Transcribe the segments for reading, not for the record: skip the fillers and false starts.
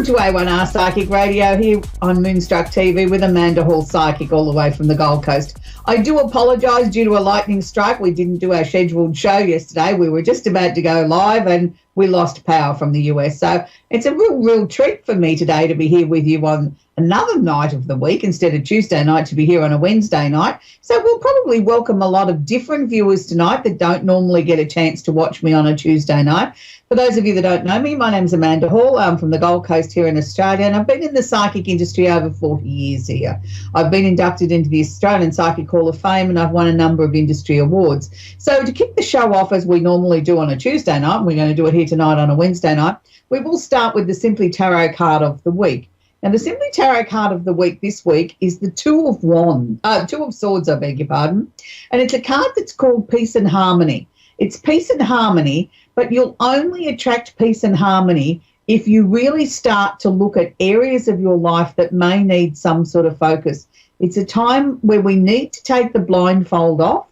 To A1R Psychic Radio here on Moonstruck TV with Amanda Hall Psychic all the way from the Gold Coast. I do apologise due to a lightning strike. We didn't do our scheduled show yesterday. We were just about to go live and we lost power from the US. So it's a real treat for me today to be here with you on another night of the week instead of Tuesday night, to be here on a Wednesday night. So we'll probably welcome a lot of different viewers tonight that don't normally get a chance to watch me on a Tuesday night. For those of you that don't know me, my name's Amanda Hall. I'm from the Gold Coast here in Australia, and I've been in the psychic industry over 40 years here. I've been inducted into the Australian Psychic Hall of Fame, and I've won a number of industry awards. So to kick the show off as we normally do on a Tuesday night, and we're going to do it here tonight on a Wednesday night, we will start with the Simply Tarot card of the week. Now, the Simply Tarot card of the week this week is the Two of Swords, I beg your pardon, and it's a card that's called Peace and Harmony. It's peace and harmony, but you'll only attract peace and harmony if you really start to look at areas of your life that may need some sort of focus. It's a time where we need to take the blindfold off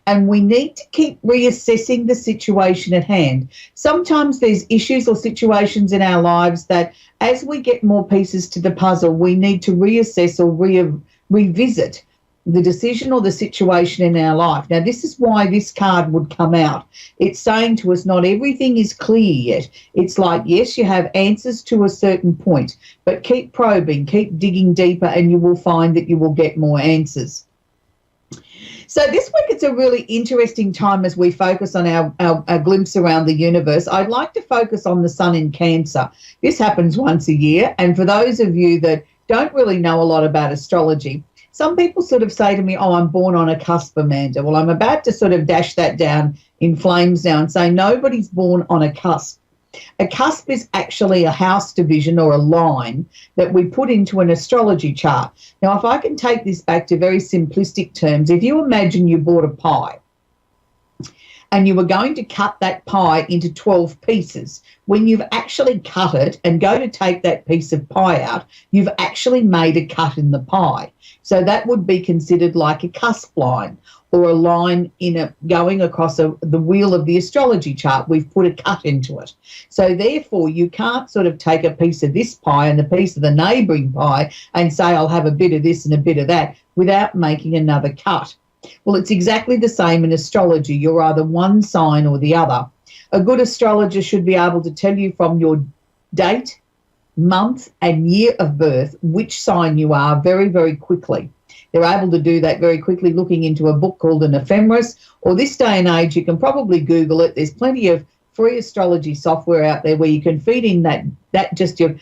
and we need to keep reassessing the situation at hand. Sometimes there's issues or situations in our lives that as we get more pieces to the puzzle, we need to reassess or revisit the decision or the situation in our life. Now, this is why this card would come out. It's saying to us not everything is clear yet. It's like, yes, you have answers to a certain point, but keep probing, keep digging deeper, and you will find that you will get more answers. So this week it's a really interesting time as we focus on our glimpse around the universe. I'd like to focus on the sun in Cancer. This happens once a year, and for those of you that don't really know a lot about astrology, some people sort of say to me, oh, I'm born on a cusp, Amanda. Well, I'm about to sort of dash that down in flames now and say nobody's born on a cusp. A cusp is actually a house division or a line that we put into an astrology chart. Now, if I can take this back to very simplistic terms, if you imagine you bought a pie and you were going to cut that pie into 12 pieces, when you've actually cut it and go to take that piece of pie out, you've actually made a cut in the pie. So that would be considered like a cusp line or a line going across the wheel of the astrology chart. We've put a cut into it. So therefore, you can't sort of take a piece of this pie and a piece of the neighbouring pie and say, I'll have a bit of this and a bit of that without making another cut. Well, it's exactly the same in astrology. You're either one sign or the other. A good astrologer should be able to tell you from your date, month and year of birth which sign you are very, very quickly. They're able to do that very quickly looking into a book called an ephemeris, or this day and age you can probably Google it. There's plenty of free astrology software out there where you can feed in that just your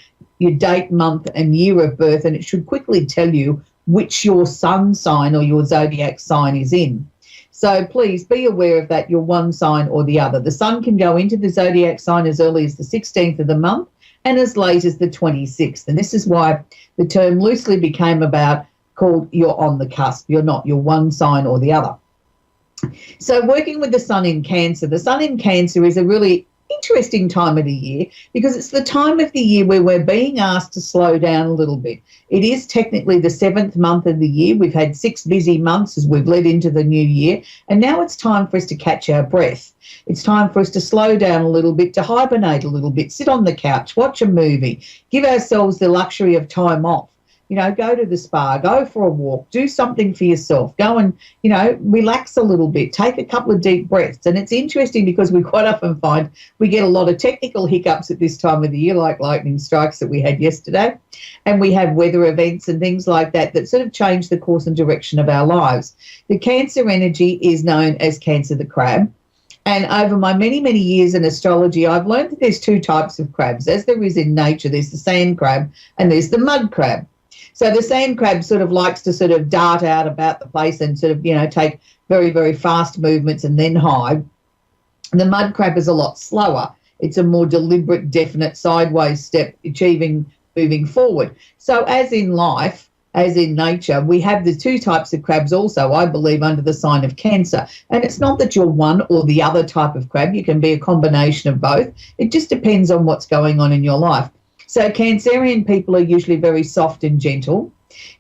date, month and year of birth, and it should quickly tell you which your sun sign or your zodiac sign is in. So please be aware of that, you're one sign or the other. The sun can go into the zodiac sign as early as the 16th of the month and as late as the 26th. And this is why the term loosely became called you're on the cusp. You're not, you're one sign or the other. So working with the sun in Cancer is a really interesting time of the year because it's the time of the year where we're being asked to slow down a little bit. It is technically the 7th month of the year. We've had 6 busy months as we've led into the new year, and now it's time for us to catch our breath. It's time for us to slow down a little bit, to hibernate a little bit, sit on the couch, watch a movie, give ourselves the luxury of time off. Go to the spa, go for a walk, do something for yourself, go and, relax a little bit, take a couple of deep breaths. And it's interesting because we quite often find we get a lot of technical hiccups at this time of the year, like lightning strikes that we had yesterday, and we have weather events and things like that sort of change the course and direction of our lives. The Cancer energy is known as Cancer the crab. And over my many, many years in astrology, I've learned that there's 2 types of crabs. As there is in nature, there's the sand crab and there's the mud crab. So the sand crab sort of likes to sort of dart out about the place and sort of, take very, very fast movements and then hide. The mud crab is a lot slower. It's a more deliberate, definite sideways step, moving forward. So as in life, as in nature, we have the 2 types of crabs also, I believe, under the sign of Cancer. And it's not that you're one or the other type of crab. You can be a combination of both. It just depends on what's going on in your life. So Cancerian people are usually very soft and gentle.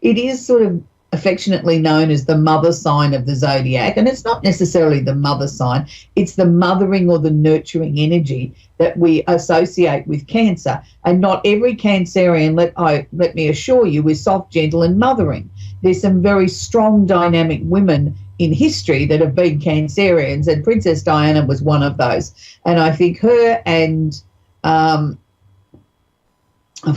It is sort of affectionately known as the mother sign of the zodiac. And it's not necessarily the mother sign, it's the mothering or the nurturing energy that we associate with Cancer. And not every Cancerian, let me assure you, is soft, gentle and mothering. There's some very strong, dynamic women in history that have been Cancerians, and Princess Diana was one of those. And I think her and I've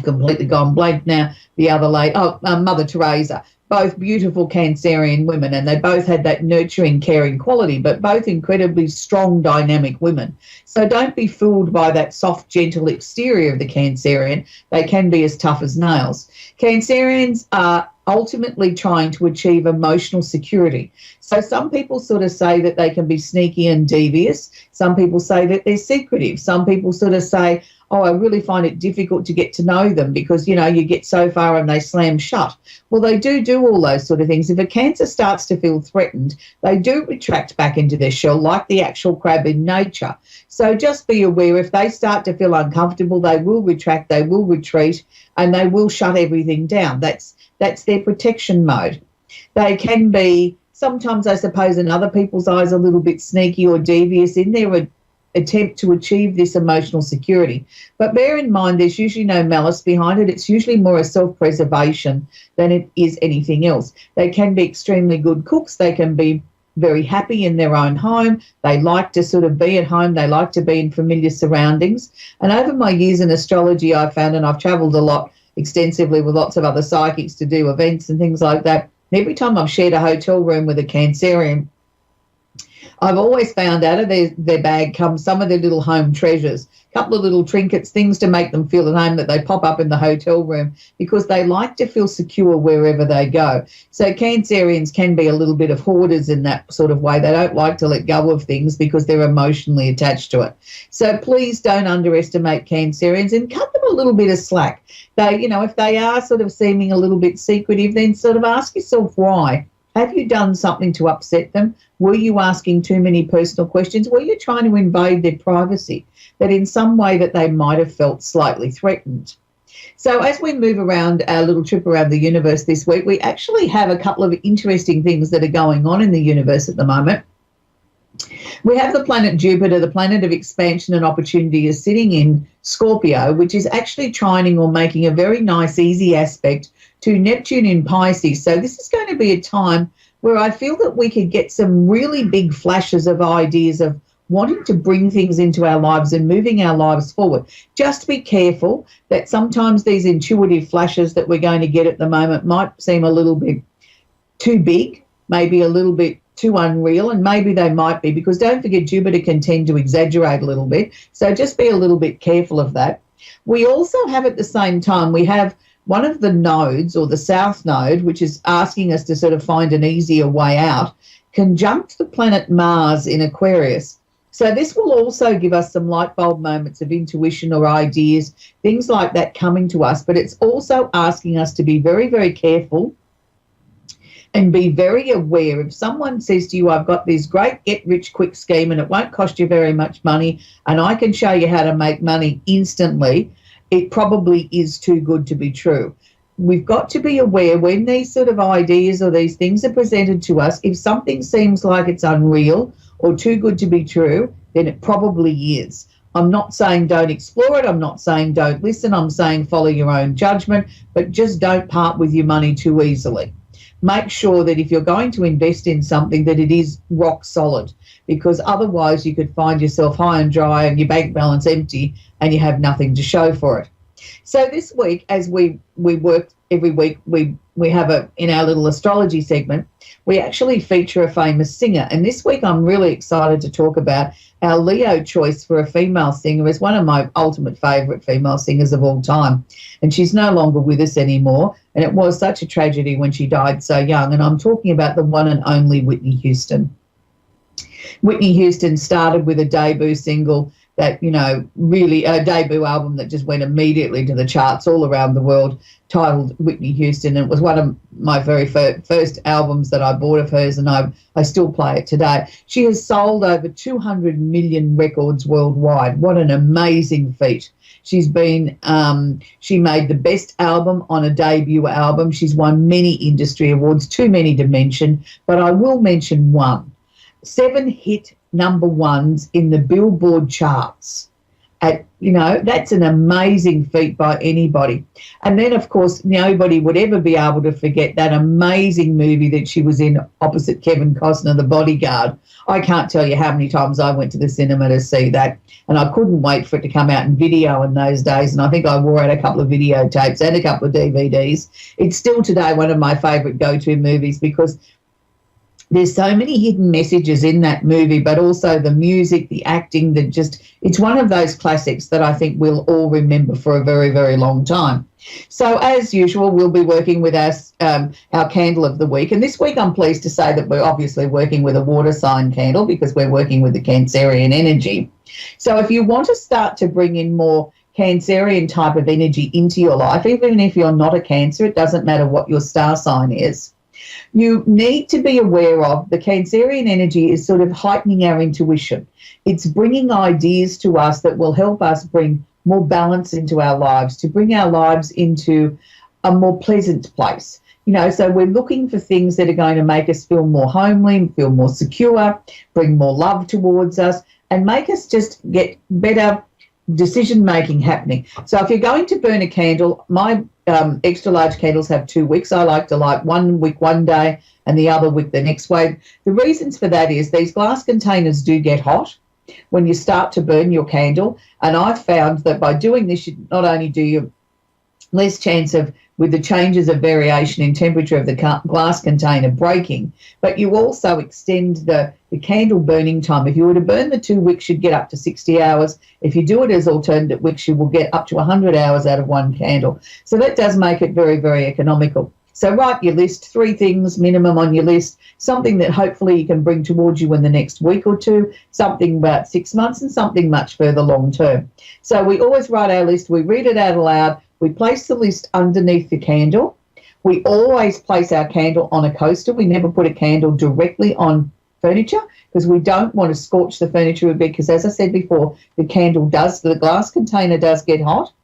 completely gone blank now, the other lady, Mother Teresa, both beautiful Cancerian women, and they both had that nurturing, caring quality, but both incredibly strong, dynamic women. So don't be fooled by that soft, gentle exterior of the Cancerian. They can be as tough as nails. Cancerians are ultimately trying to achieve emotional security. So some people sort of say that they can be sneaky and devious. Some people say that they're secretive. Some people sort of say, oh, I really find it difficult to get to know them because, you know, you get so far and they slam shut. Well, they do all those sort of things. If a Cancer starts to feel threatened, they do retract back into their shell like the actual crab in nature. So just be aware, if they start to feel uncomfortable, they will retract, they will retreat, and they will shut everything down. That's their protection mode. They can be, sometimes I suppose in other people's eyes, a little bit sneaky or devious in their attempt to achieve this emotional security. But bear in mind, there's usually no malice behind it. It's usually more a self-preservation than it is anything else. They can be extremely good cooks. They can be very happy in their own home. They like to sort of be at home. They like to be in familiar surroundings. And over my years in astrology, I've found, and I've travelled a lot extensively with lots of other psychics to do events and things like that, every time I've shared a hotel room with a Cancerian, I've always found out of their bag comes some of their little home treasures, a couple of little trinkets, things to make them feel at home that they pop up in the hotel room because they like to feel secure wherever they go. So Cancerians can be a little bit of hoarders in that sort of way. They don't like to let go of things because they're emotionally attached to it. So please don't underestimate Cancerians and cut them a little bit of slack. They, you know, if they are sort of seeming a little bit secretive, then sort of ask yourself why. Have you done something to upset them? Were you asking too many personal questions? Were you trying to invade their privacy? That in some way that they might have felt slightly threatened. So as we move around our little trip around the universe this week, we actually have a couple of interesting things that are going on in the universe at the moment. We have the planet Jupiter, the planet of expansion and opportunity, is sitting in Scorpio, which is actually trining or making a very nice, easy aspect to Neptune in Pisces. So this is going to be a time where I feel that we could get some really big flashes of ideas of wanting to bring things into our lives and moving our lives forward. Just be careful that sometimes these intuitive flashes that we're going to get at the moment might seem a little bit too big, maybe a little bit too unreal, and maybe they might be, because don't forget Jupiter can tend to exaggerate a little bit. So just be a little bit careful of that. We also have at the same time, we have one of the nodes, or the south node, which is asking us to sort of find an easier way out, conjunct the planet Mars in Aquarius. So this will also give us some light bulb moments of intuition or ideas, things like that coming to us, but it's also asking us to be very, very careful and be very aware. If someone says to you, I've got this great get-rich-quick scheme and it won't cost you very much money and I can show you how to make money instantly, it probably is too good to be true. We've got to be aware when these sort of ideas or these things are presented to us, if something seems like it's unreal or too good to be true, then it probably is. I'm not saying don't explore it. I'm not saying don't listen. I'm saying follow your own judgment, but just don't part with your money too easily. Make sure that if you're going to invest in something, that it is rock solid, because otherwise you could find yourself high and dry and your bank balance empty and you have nothing to show for it. So this week, as we work every week, we have in our little astrology segment, we actually feature a famous singer. And this week I'm really excited to talk about our Leo choice for a female singer is one of my ultimate favourite female singers of all time. And she's no longer with us anymore. And it was such a tragedy when she died so young. And I'm talking about the one and only Whitney Houston. Whitney Houston started with a debut single that, really a debut album that just went immediately to the charts all around the world, titled Whitney Houston. And it was one of my very first albums that I bought of hers, and I still play it today. She has sold over 200 million records worldwide. What an amazing feat. She's been, she made the best album on a debut album. She's won many industry awards, too many to mention, but I will mention one. 7 hit number ones in the Billboard charts. That's an amazing feat by anybody. And then, of course, nobody would ever be able to forget that amazing movie that she was in opposite Kevin Costner, The Bodyguard. I can't tell you how many times I went to the cinema to see that, and I couldn't wait for it to come out in video in those days, and I think I wore out a couple of videotapes and a couple of DVDs. It's still today one of my favourite go-to movies because there's so many hidden messages in that movie, but also the music, the acting, it's one of those classics that I think we'll all remember for a very, very long time. So as usual, we'll be working with our candle of the week. And this week I'm pleased to say that we're obviously working with a water sign candle because we're working with the Cancerian energy. So if you want to start to bring in more Cancerian type of energy into your life, even if you're not a Cancer, it doesn't matter what your star sign is, you need to be aware of the Cancerian energy is sort of heightening our intuition. It's bringing ideas to us that will help us bring more balance into our lives, to bring our lives into a more pleasant place. So we're looking for things that are going to make us feel more homely, feel more secure, bring more love towards us, and make us just get better decision-making happening. So if you're going to burn a candle, my extra large candles have 2 wicks. I like to light one wick one day and the other wick the next way. The reasons for that is these glass containers do get hot when you start to burn your candle, and I've found that by doing this, you not only do you less chance of, with the changes of variation in temperature of the glass container breaking, but you also extend the candle burning time. If you were to burn the 2 wicks, you'd get up to 60 hours. If you do it as alternate wicks, you will get up to 100 hours out of one candle. So that does make it very, very economical. So write your list, 3 things minimum on your list, something that hopefully you can bring towards you in the next week or two, something about 6 months, and something much further long term. So we always write our list, we read it out aloud, we place the list underneath the candle. We always place our candle on a coaster. We never put a candle directly on furniture because we don't want to scorch the furniture a bit because, as I said before, the glass container does get hot.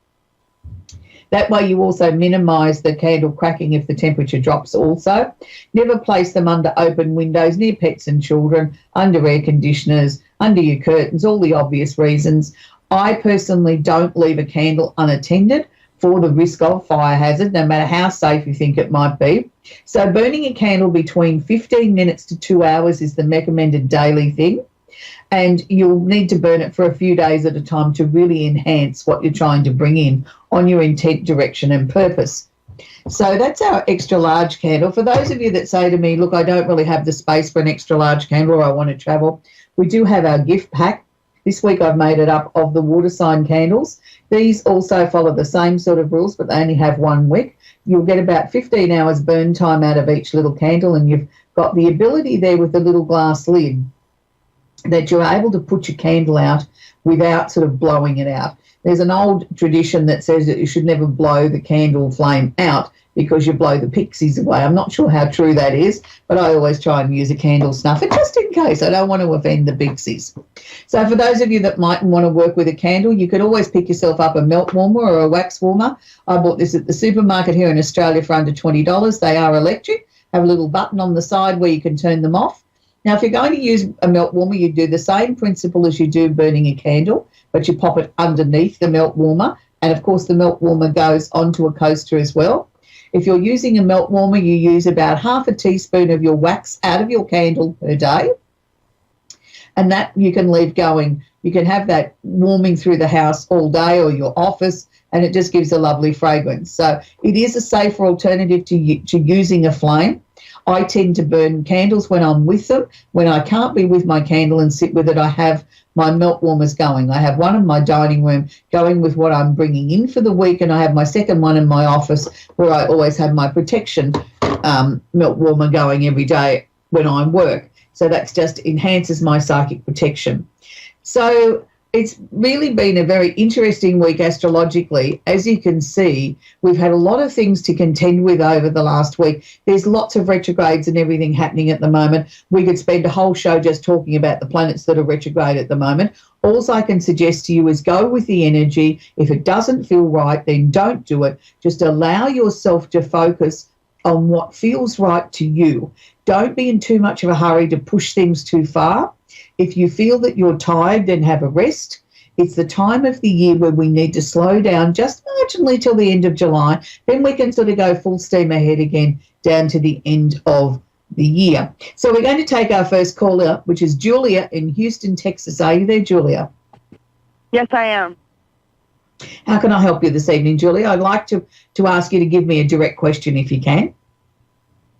That way you also minimise the candle cracking if the temperature drops also. Never place them under open windows, near pets and children, under air conditioners, under your curtains, all the obvious reasons. I personally don't leave a candle unattended for the risk of fire hazard, no matter how safe you think it might be. So burning a candle between 15 minutes to 2 hours is the recommended daily thing. And you'll need to burn it for a few days at a time to really enhance what you're trying to bring in on your intent, direction and purpose. So that's our extra large candle. For those of you that say to me, look, I don't really have the space for an extra large candle or I want to travel, we do have our gift pack. This week I've made it up of the water sign candles. These also follow the same sort of rules, but they only have 1 wick. You'll get about 15 hours burn time out of each little candle, and you've got the ability there with the little glass lid that you're able to put your candle out without sort of blowing it out. There's an old tradition that says that you should never blow the candle flame out because you blow the pixies away. I'm not sure how true that is, but I always try and use a candle snuffer just in case. I don't want to offend the pixies. So for those of you that might want to work with a candle, you could always pick yourself up a melt warmer or a wax warmer. I bought this at the supermarket here in Australia for under $20. They are electric, have a little button on the side where you can turn them off. Now, if you're going to use a melt warmer, you do the same principle as you do burning a candle, but you pop it underneath the melt warmer. And, of course, the melt warmer goes onto a coaster as well. If you're using a melt warmer, you use about half a teaspoon of your wax out of your candle per day. And that you can leave going. You can have that warming through the house all day or your office, and it just gives a lovely fragrance. So it is a safer alternative to using a flame. I tend to burn candles when I'm with them. When I can't be with my candle and sit with it, I have my melt warmers going. I have one in my dining room going with what I'm bringing in for the week, and I have my second one in my office where I always have my protection melt warmer going every day when I work. So that just enhances my psychic protection. So It's really been a very interesting week astrologically. As you can see, we've had a lot of things to contend with over the last week. There's lots of retrogrades and everything happening at the moment. We could spend a whole show just talking about the planets that are retrograde at the moment. All I can suggest to you is go with the energy. If it doesn't feel right, then don't do it. Just allow yourself to focus on what feels right to you. Don't be in too much of a hurry to push things too far. If you feel that you're tired, then have a rest. It's the time of the year where we need to slow down just marginally till the end of July. Then we can sort of go full steam ahead again down to the end of the year. So we're going to take our first caller, which is Julia in Houston, Texas. Are you there, Julia? Yes, I am. How can I help you this evening, Julia? I'd like to ask you to give me a direct question if you can.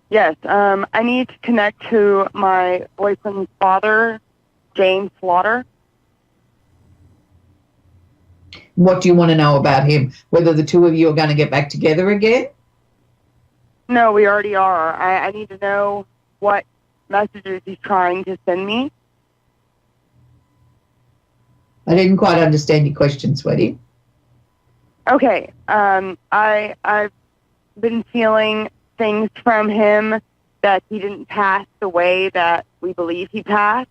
Yes, I need to connect to my boyfriend's father, James Slaughter. What do you want to know about him? Whether the two of you are going to get back together again? No, we already are. I need to know what messages he's trying to send me. I didn't quite understand your question, sweetie. Okay, I've been feeling things from him that he didn't pass the way that we believe he passed.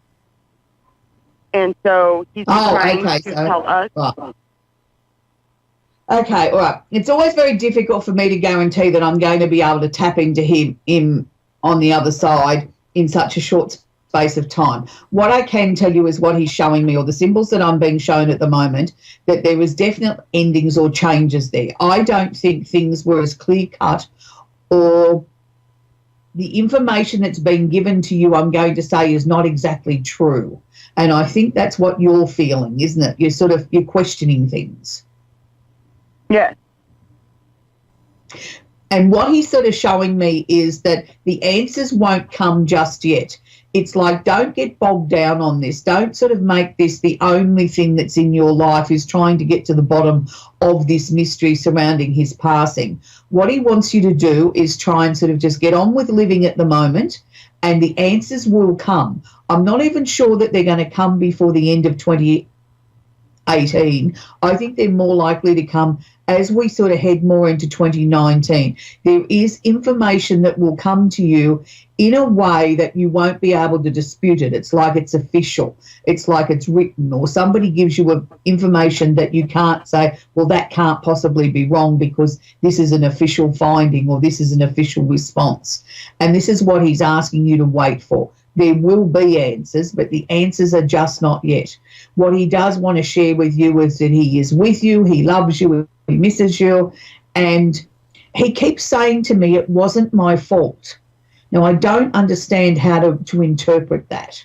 And so he's trying to tell us. Right. Okay, all right. It's always very difficult for me to guarantee that I'm going to be able to tap into him on the other side in such a short space of time. What I can tell you is what he's showing me, or the symbols that I'm being shown at the moment, that there was definite endings or changes there. I don't think things were as clear-cut, or the information that's been given to you, I'm going to say, is not exactly true. And I think that's what you're feeling, isn't it? You're questioning things. Yes. And what he's sort of showing me is that the answers won't come just yet. It's like, don't get bogged down on this. Don't sort of make this the only thing that's in your life, is trying to get to the bottom of this mystery surrounding his passing. What he wants you to do is try and sort of just get on with living at the moment, and the answers will come. I'm not even sure that they're going to come before the end of 2018. I think they're more likely to come as we sort of head more into 2019. There is information that will come to you in a way that you won't be able to dispute it. It's like it's official. It's like it's written, or somebody gives you information that you can't say, well, that can't possibly be wrong because this is an official finding or this is an official response. And this is what he's asking you to wait for. There will be answers, but the answers are just not yet. What he does want to share with you is that he is with you, he loves you, he misses you, and he keeps saying to me, it wasn't my fault. Now, I don't understand how to interpret that,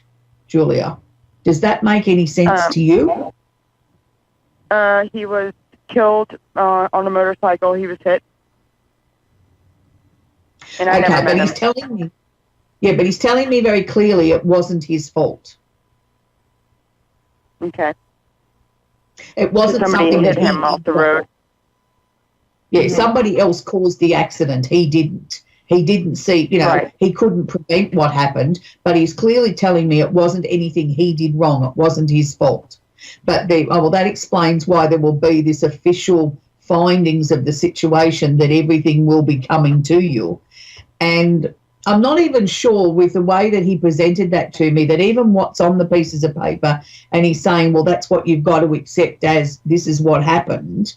Julia. Does that make any sense to you? He was killed on a motorcycle. He was hit. And I never met him. He's telling me. Yeah, but he's telling me very clearly it wasn't his fault. Okay. It wasn't something hit him off the road. Yeah, somebody else caused the accident. He didn't. He didn't see, right. He couldn't prevent what happened, but he's clearly telling me it wasn't anything he did wrong. It wasn't his fault. But that explains why there will be this official findings of the situation, that everything will be coming to you. And I'm not even sure, with the way that he presented that to me, that even what's on the pieces of paper, and he's saying, well, that's what you've got to accept as this is what happened,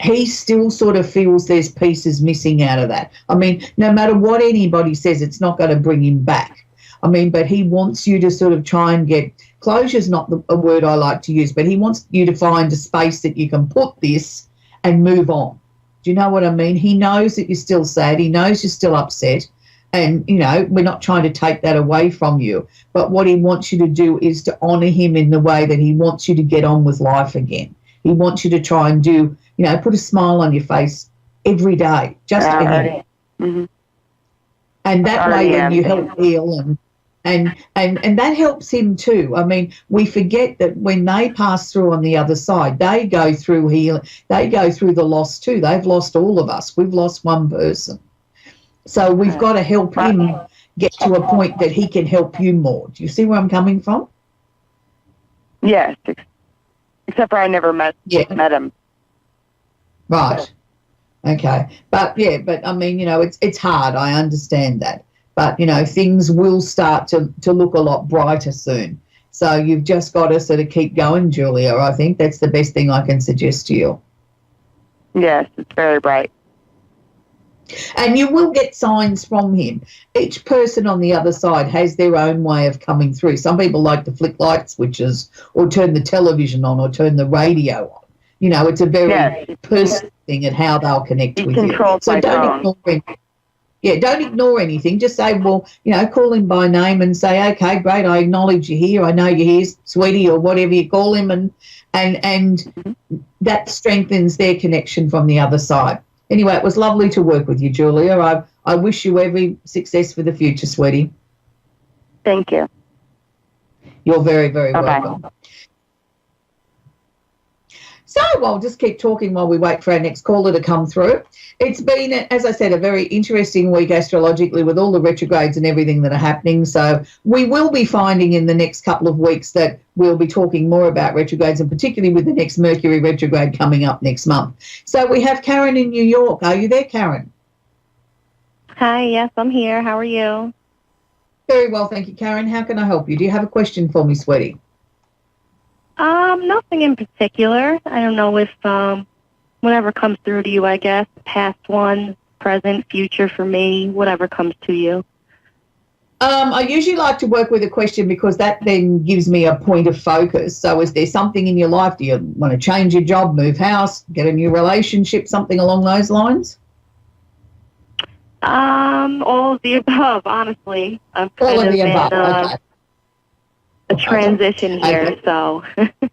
he still sort of feels there's pieces missing out of that. I mean, no matter what anybody says, it's not going to bring him back. I mean, but he wants you to sort of try and get, closure's not a word I like to use, but he wants you to find a space that you can put this and move on. Do you know what I mean? He knows that you're still sad. He knows you're still upset. And, we're not trying to take that away from you. But what he wants you to do is to honour him in the way that he wants you to get on with life again. He wants you to try and do, put a smile on your face every day, just for him. Mm-hmm. And that way then you help heal and that helps him too. I mean, we forget that when they pass through on the other side, they go through healing, they go through the loss too. They've lost all of us. We've lost one person. So we've got to help him get to a point that he can help you more. Do you see where I'm coming from? Yes. except for I never met him. Right. Okay. But I mean, it's hard. I understand that. But, things will start to look a lot brighter soon. So you've just got to sort of keep going, Julia. I think that's the best thing I can suggest to you. Yes, it's very bright. And you will get signs from him. Each person on the other side has their own way of coming through. Some people like to flick light switches or turn the television on or turn the radio on. It's a very personal thing at how they'll connect with you. So don't ignore anything. Just say, well, call him by name and say, okay, great, I acknowledge you're here. I know you're here, sweetie, or whatever you call him, and that strengthens their connection from the other side. Anyway, it was lovely to work with you, Julia. I wish you every success for the future, sweetie. Thank you. You're very, very welcome. So I'll just keep talking while we wait for our next caller to come through. It's been, as I said, a very interesting week astrologically with all the retrogrades and everything that are happening. So we will be finding in the next couple of weeks that we'll be talking more about retrogrades, and particularly with the next Mercury retrograde coming up next month. So we have Karen in New York. Are you there, Karen? Hi, yes, I'm here. How are you? Very well, thank you, Karen. How can I help you? Do you have a question for me, sweetie? Nothing in particular. I don't know if whatever comes through to you, I guess, past one, present, future for me, whatever comes to you. I usually like to work with a question because that then gives me a point of focus. So is there something in your life? Do you want to change your job, move house, get a new relationship, something along those lines? All of the above, honestly. I'm all of the above, okay. A transition here, okay. So.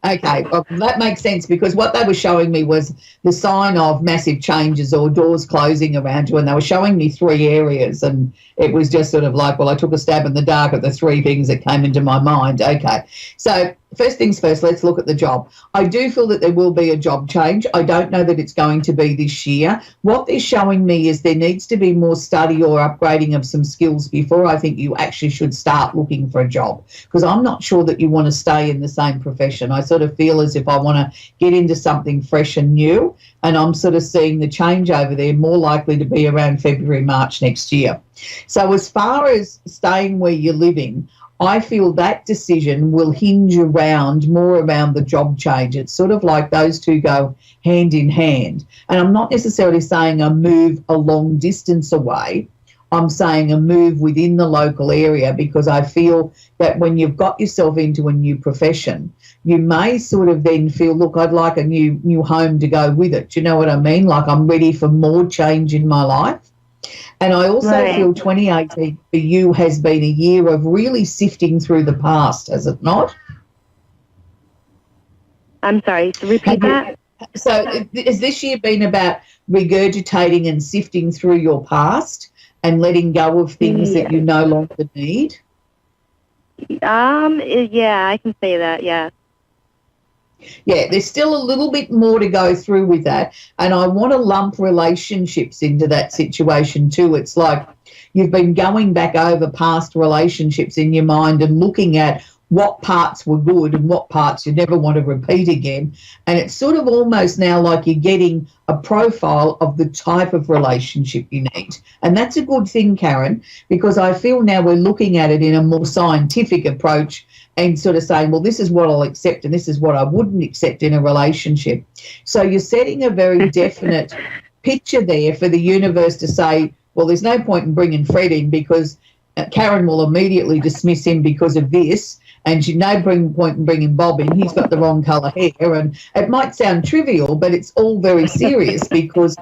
Okay, well, that makes sense because what they were showing me was the sign of massive changes or doors closing around you, and they were showing me 3 areas, and it was just sort of like, well, I took a stab in the dark at the 3 things that came into my mind. Okay, so first things first, let's look at the job. I do feel that there will be a job change. I don't know that it's going to be this year. What they're showing me is there needs to be more study or upgrading of some skills before I think you actually should start looking for a job, because I'm not sure that you want to stay in the same profession. I sort of feel as if I want to get into something fresh and new, and I'm sort of seeing the change over there more likely to be around February, March next year. So as far as staying where you're living, I feel that decision will hinge more around the job change. It's sort of like those two go hand in hand. And I'm not necessarily saying a move a long distance away. I'm saying a move within the local area, because I feel that when you've got yourself into a new profession, you may sort of then feel, look, I'd like a new home to go with it. Do you know what I mean? Like I'm ready for more change in my life. And I also feel 2018 for you has been a year of really sifting through the past, has it not? I'm sorry, so repeat that. So has this year been about regurgitating and sifting through your past and letting go of things that you no longer need? Yeah, I can say that, yeah. Yeah, there's still a little bit more to go through with that. And I want to lump relationships into that situation too. It's like you've been going back over past relationships in your mind and looking at what parts were good and what parts you never want to repeat again. And it's sort of almost now like you're getting a profile of the type of relationship you need. And that's a good thing, Karen, because I feel now we're looking at it in a more scientific approach and sort of saying, well, this is what I'll accept and this is what I wouldn't accept in a relationship. So you're setting a very definite picture there for the universe to say, well, there's no point in bringing Fred in because Karen will immediately dismiss him because of this, and no point in bringing Bob in. He's got the wrong colour hair. And it might sound trivial, but it's all very serious because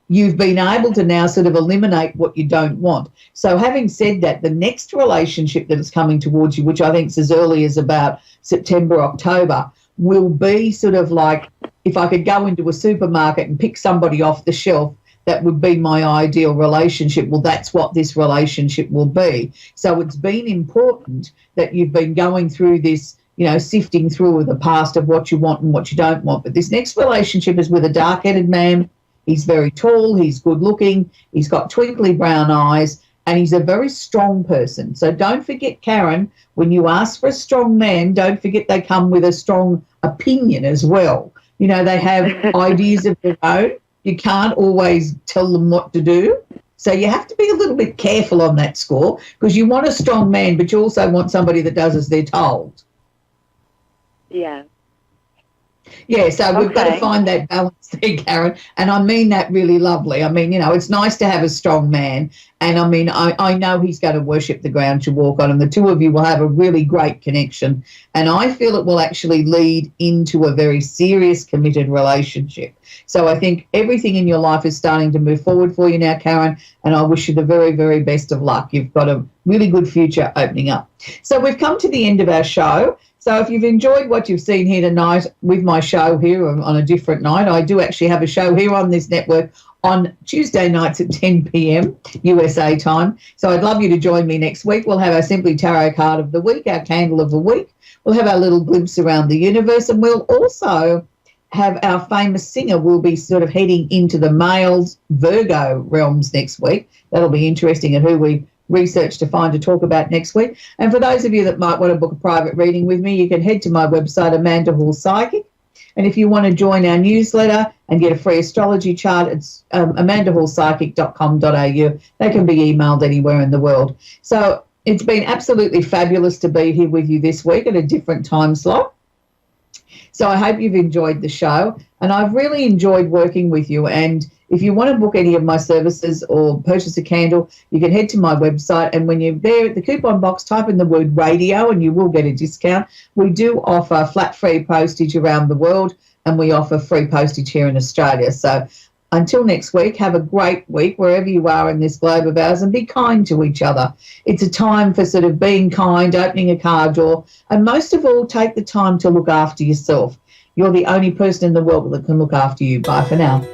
you've been able to now sort of eliminate what you don't want. So having said that, the next relationship that is coming towards you, which I think is as early as about September, October, will be sort of like if I could go into a supermarket and pick somebody off the shelf, that would be my ideal relationship. Well, that's what this relationship will be. So it's been important that you've been going through this, sifting through the past of what you want and what you don't want. But this next relationship is with a dark-headed man. He's very tall, he's good looking, he's got twinkly brown eyes, and he's a very strong person. So don't forget, Karen, when you ask for a strong man, don't forget they come with a strong opinion as well. You know, they have ideas of their own. You can't always tell them what to do. So you have to be a little bit careful on that score, because you want a strong man, but you also want somebody that does as they're told. Yeah. Yeah, so we've got to find that balance there, Karen, and I mean that really lovely. I mean, you know, it's nice to have a strong man, and I mean, I know he's going to worship the ground you walk on, and the two of you will have a really great connection, and I feel it will actually lead into a very serious, committed relationship. So I think everything in your life is starting to move forward for you now, Karen, and I wish you the very, very best of luck. You've got a really good future opening up. So we've come to the end of our show. So if you've enjoyed what you've seen here tonight with my show here on a different night, I do actually have a show here on this network on Tuesday nights at 10 p.m. USA time. So I'd love you to join me next week. We'll have our Simply Tarot card of the week, our candle of the week. We'll have our little glimpse around the universe, and we'll also have our famous singer. We'll be sort of heading into the male's Virgo realms next week. That'll be interesting, and who we research to find to talk about next week. And for those of you that might want to book a private reading with me, you can head to my website, Amanda Hall Psychic. And if you want to join our newsletter and get a free astrology chart, it's amandahallpsychic.com.au. They can be emailed anywhere in the world. So it's been absolutely fabulous to be here with you this week at a different time slot. So I hope you've enjoyed the show, and I've really enjoyed working with you. And if you want to book any of my services or purchase a candle, you can head to my website, and when you're there at the coupon box, type in the word radio and you will get a discount. We do offer flat free postage around the world, and we offer free postage here in Australia. So until next week, have a great week wherever you are in this globe of ours, and be kind to each other. It's a time for sort of being kind, opening a car door, and most of all, take the time to look after yourself. You're the only person in the world that can look after you. Bye for now.